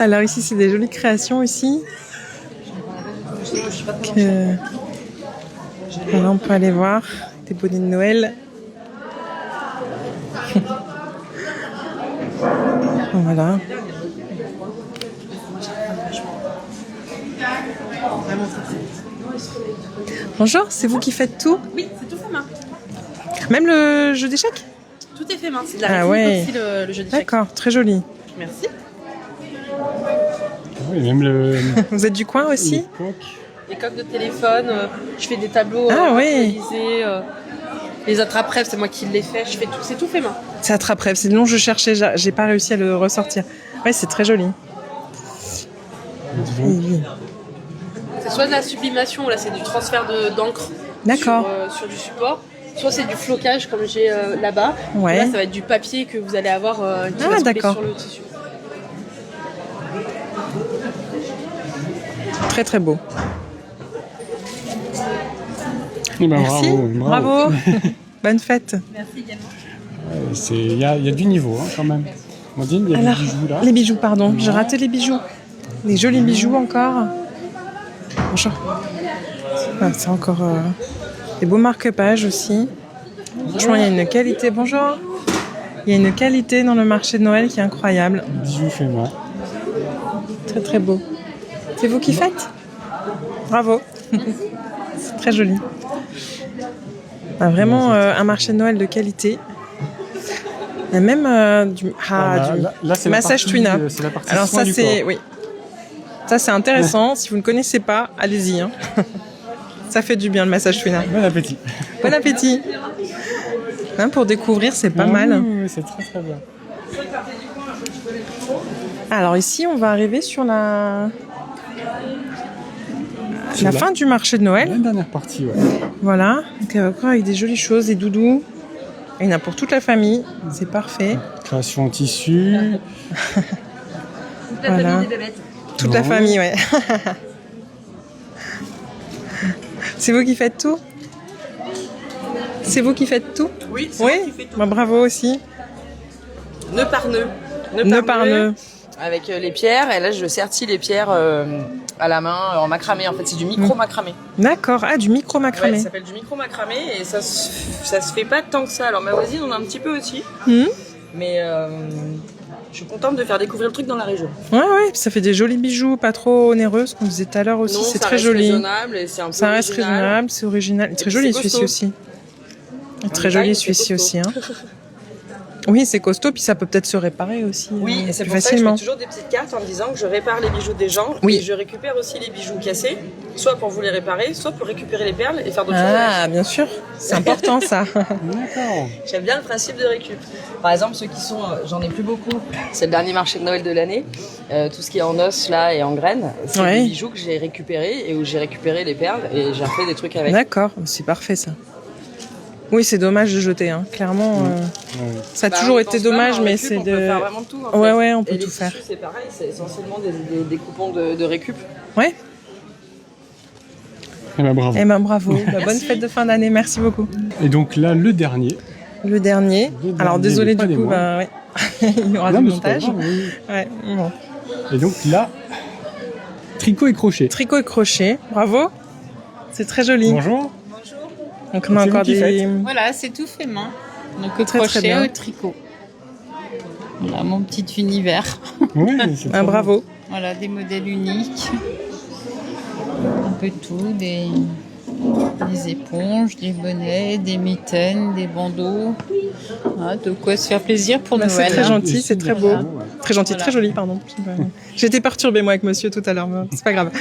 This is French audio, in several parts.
Alors ici, c'est des jolies créations aussi. Voilà, on peut aller voir des bonnets de Noël. Voilà. Bonjour, c'est vous qui faites tout? Oui, c'est tout fait main. Même le jeu d'échecs? Tout est fait main, c'est de la résine aussi le jeu d'échecs. D'accord, très joli. Merci. Oui, même le... Vous êtes du coin aussi? Les coques de téléphone, je fais des tableaux personnalisés. Les attrape-rêves, c'est moi qui les fais. Je fais tout, c'est tout fait main. C'est attrape-rêve, c'est le nom que je cherchais, j'ai pas réussi à le ressortir. Ouais, c'est très joli. Oui. C'est soit de la sublimation, là c'est du transfert d'encre sur du support, soit c'est du flocage comme j'ai là-bas. Ouais. Là ça va être du papier que vous allez avoir qui va se coller sur le tissu. Très très beau. Eh ben, merci, bravo. Bonne fête. Merci également. Il y a du niveau quand même. Mondine, il y a des bijoux là. Les bijoux, pardon, j'ai raté les bijoux. Les jolis bijoux encore. Bonjour. Ah, c'est encore des beaux marque-pages aussi. Franchement, il y a une qualité. Bonjour. Il y a une qualité dans le marché de Noël qui est incroyable. Bijoux fait main. Très très beau. C'est vous qui faites? Bravo. C'est très joli. Vraiment un marché de Noël de qualité. Il y a même du massage Twina. Alors ça c'est ça c'est intéressant. Si vous ne connaissez pas, allez-y. Hein. Ça fait du bien le massage Twina. Bon appétit. Bon appétit. Hein, pour découvrir, c'est pas mal. Oui, c'est très très bien. Alors ici, on va arriver sur la fin du marché de Noël. La dernière partie, ouais. Voilà, donc encore avec des jolies choses, des doudous. Il y en a pour toute la famille, c'est parfait. Création en tissu. Toute la famille des bébêtes. Toute la famille, ouais. C'est vous qui faites tout? C'est vous qui faites tout? Oui, c'est moi qui fais tout. Bah, bravo aussi. Nœud par nœud. Nœud par nœud. Avec les pierres, et là je sertis les pierres à la main en macramé. En fait, c'est du micro-macramé. D'accord, du micro-macramé. Ouais, ça s'appelle du micro-macramé et ça se fait pas tant que ça. Alors ma voisine en a un petit peu aussi. Mais je suis contente de faire découvrir le truc dans la région. Ouais, ça fait des jolis bijoux, pas trop onéreux, ce qu'on disait tout à l'heure aussi. C'est très joli. Raisonnable et c'est un peu ça reste raisonnable, c'est original. Très joli celui-ci aussi. Très joli celui-ci aussi. Hein. Oui, c'est costaud, puis ça peut peut-être se réparer aussi. Oui, et c'est plus pour facilement. ça que je mets toujours des petites cartes en me disant que je répare les bijoux des gens et je récupère aussi les bijoux cassés, soit pour vous les réparer, soit pour récupérer les perles et faire d'autres choses. Ah, bien sûr, c'est important ça. D'accord. J'aime bien le principe de récup. Par exemple, ceux qui sont, j'en ai plus beaucoup, c'est le dernier marché de Noël de l'année, tout ce qui est en os là et en graines, c'est des bijoux que j'ai récupérés et où j'ai récupéré les perles et j'ai refait des trucs avec. D'accord, c'est parfait ça. Oui, c'est dommage de jeter, hein. Clairement. Ça a toujours été dommage, mais c'est de. On peut faire vraiment tout. En fait. Ouais, on peut tout faire. C'est pareil, c'est essentiellement des coupons de récup. Ouais. Eh ben bravo. Bonne fête de fin d'année, merci beaucoup. Et donc là, le dernier. Alors désolé du coup, il y aura du montage. Ouais, bon. Et donc là, tricot et crochet. Tricot et crochet, bravo. C'est très joli. Bonjour. Donc on a encore des... Voilà, c'est tout fait main. Donc au très, crochet, très au tricot. Voilà mon petit univers. Oui, c'est bravo. Voilà, des modèles uniques. Un peu tout, des éponges, des bonnets, des mitaines, des bandeaux. Voilà, de quoi se faire plaisir pour Noël. C'est très gentil, c'est très beau. Très gentil, très joli, pardon. J'ai été perturbée moi avec monsieur tout à l'heure, mais c'est pas grave.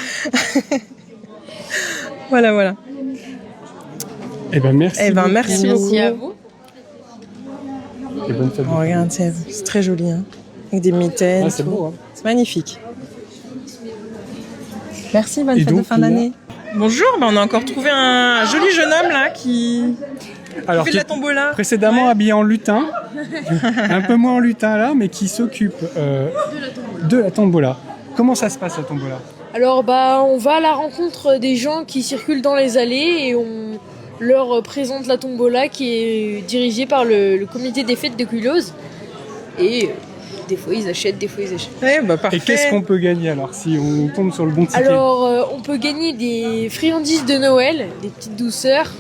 Voilà. Eh ben merci. Merci beaucoup. Merci à vous. Et bonne fête. Regarde, c'est très joli, hein. Avec des mitaines. C'est beau, hein. C'est magnifique. Merci, bonne fête de fin d'année. Bonjour, on a encore trouvé un joli jeune homme là qui fait de la tombola. Précédemment habillé en lutin, un peu moins en lutin là, mais qui s'occupe de la tombola. Comment ça se passe la tombola? Alors on va à la rencontre des gens qui circulent dans les allées et on leur présente la tombola qui est dirigée par le comité des fêtes de Culose. Et Des fois ils achètent, des fois ils achètent. Eh bah parfait. Et qu'est-ce qu'on peut gagner alors si on tombe sur le bon ticket? Alors, on peut gagner des friandises de Noël, des petites douceurs,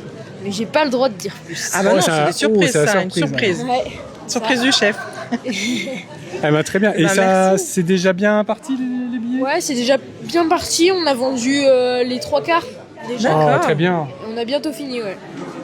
mais j'ai pas le droit de dire plus. Ah bah Oh, non, ça- c'est des surprises, c'est la ça, une surprise, surprise. Ouais. Surprise du chef. Eh ben, très bien. Et Bah, ça, merci. c'est déjà bien parti les billets? Ouais, c'est déjà bien parti. On a vendu les 3/4 déjà. Oh, D'accord. très bien. On a bientôt fini, ouais.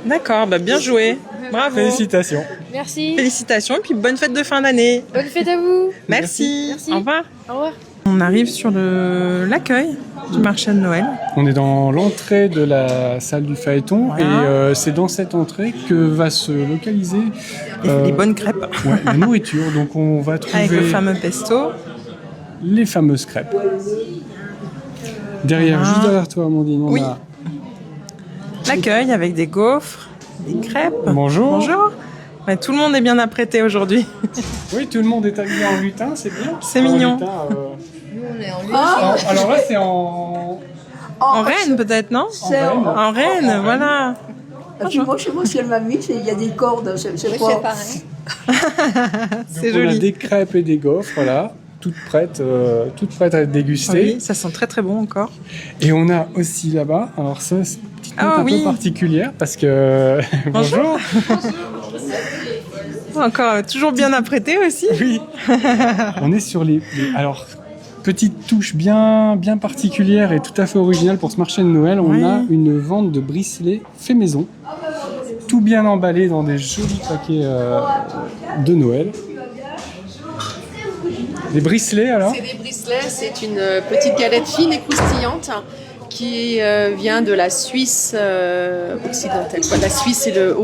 D'accord, bah bien joué. Bravo. Félicitations. Merci. Félicitations et puis bonne fête de fin d'année. Bonne fête à vous. Merci. Merci. Au revoir. Au revoir. On arrive sur l'accueil du marché de Noël. On est dans l'entrée de la salle du phaéton Voilà. et c'est dans cette entrée que va se localiser Les bonnes crêpes ouais, la nourriture. Donc on va trouver avec le fameux pesto. les fameuses crêpes. Derrière, Voilà. juste derrière toi, Amandine, on Oui. a... L'accueil avec des gaufres, des crêpes. Bonjour. Bonjour. Ouais, tout le monde est bien apprêté aujourd'hui. Oui, tout le monde est habillé en lutin, c'est bien. C'est En mignon. lutin, Ah, alors là, c'est en... En reine peut-être, non En reine, voilà. Moi, chez moi, ce qu'elle m'a mis, il y a des cordes. C'est quoi C'est Donc, on a joli. des crêpes et des gaufres, là, toutes prêtes à être dégustées. Oui, ça sent très très bon encore. Et on a aussi là-bas, alors ça, c'est une petite note Ah un oui. peu particulière parce que... Bonjour. Encore toujours bien apprêté aussi. Oui. On est sur alors, petite touche bien particulière et tout à fait originale pour ce marché de Noël. On Oui. a une vente de bricelets fait maison. Tout bien emballé dans des jolis paquets de Noël. Des bricelets alors? C'est des bricelets, c'est une petite galette fine et croustillante qui vient de la Suisse occidentale, quoi, de la Suisse et le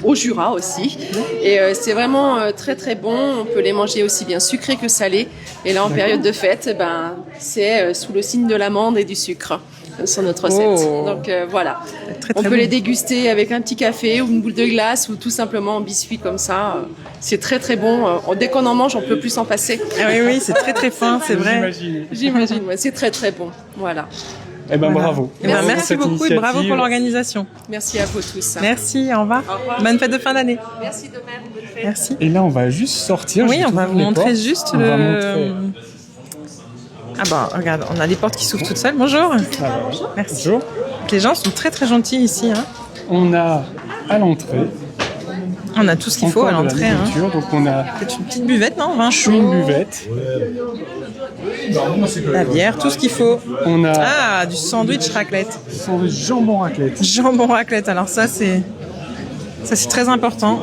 Haut-Jura aussi. Et c'est vraiment très très bon, on peut les manger aussi bien sucrés que salés. Et là en période de fête, c'est sous le signe de l'amande et du sucre sur notre recette. Oh. Donc voilà, Très, on très peut bon. les déguster avec un petit café ou une boule de glace ou tout simplement en biscuit comme ça. C'est très très bon. Dès qu'on en mange, on peut plus s'en passer. Ah oui, oui, c'est très très fin, c'est vrai. J'imagine. J'imagine, ouais, c'est très très bon. Voilà. Eh ben Voilà. bravo. Eh ben, Bravo pour merci cette beaucoup et bravo initiative. pour l'organisation. Merci à vous tous. Merci, au revoir. Bonne fête de fin d'année. Merci de même. Bonne fête. Merci. Et là, on va juste sortir. Oui, je vais on va t'ouvrir vous les montrer portes. juste On le. va montrer. Ah bah regarde, on a les portes qui s'ouvrent toutes seules. Bonjour. Merci. Bonjour. Les gens sont très très gentils ici. Hein. On a à l'entrée. On a tout ce qu'il faut encore à de la l'entrée. Hein. nourriture. Donc on a C'est une petite buvette, non? Vin chaud, une buvette. la bière, tout ce qu'il faut. On a Ah, du sandwich raclette. sandwich jambon raclette. Jambon raclette, alors ça c'est très important.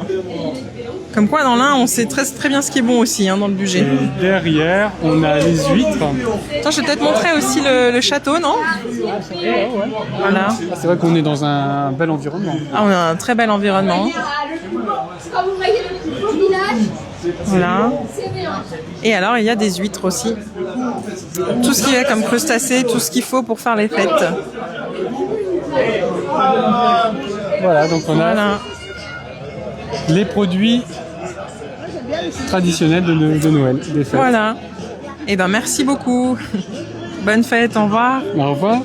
Comme quoi dans l'Ain on sait très, très bien ce qui est bon aussi hein, dans le budget. Et derrière, on a les huîtres. Attends, je vais peut-être montrer aussi le château, non? Voilà. C'est vrai qu'on est dans un bel environnement. Ah, on a un très bel environnement. Voilà. Et alors il y a des huîtres aussi. Tout ce qu'il y a comme crustacés, tout ce qu'il faut pour faire les fêtes. Voilà, donc on a Voilà. les produits traditionnels de Noël, des fêtes. Voilà. Et ben merci beaucoup. Bonne fête, au revoir. Au revoir.